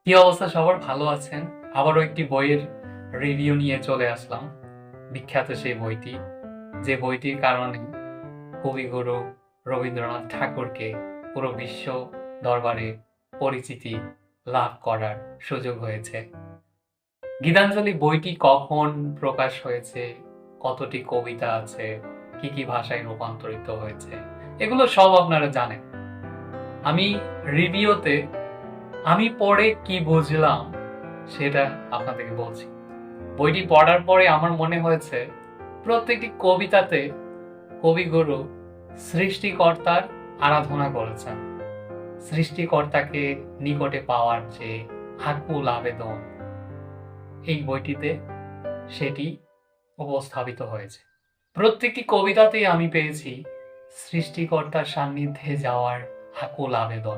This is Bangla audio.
কি অবস্থা সবার? ভালো আছেন? আবারও একটি বইয়ের রিভিউ নিয়ে চলে আসলাম। বিখ্যাত সেই বইটি, যে বইটির কারণে কবিগুরু রবীন্দ্রনাথ ঠাকুরকে পুরো বিশ্ব দরবারে পরিচিতি লাভ করার সুযোগ হয়েছে। গীতাঞ্জলি বইটি কখন প্রকাশ হয়েছে, কতটি কবিতা আছে, কি কি ভাষায় রূপান্তরিত হয়েছে, এগুলো সব আপনারা জানেন। আমি রিভিউতে আমি পড়ে কি বুঝলাম সেটা আপনাদেরকে বলছি। বইটি পড়ার পরে আমার মনে হয়েছে প্রত্যেকটি কবিতাতে কবিগুরু সৃষ্টিকর্তার আরাধনা করেছেন। সৃষ্টিকর্তাকে নিকটে পাওয়ার যে আকুল আবেদন, এই বইটিতে সেটি উপস্থাপিত হয়েছে। প্রত্যেকটি কবিতাতেই আমি পেয়েছি সৃষ্টিকর্তার সান্নিধ্যে যাওয়ার আকুল আবেদন।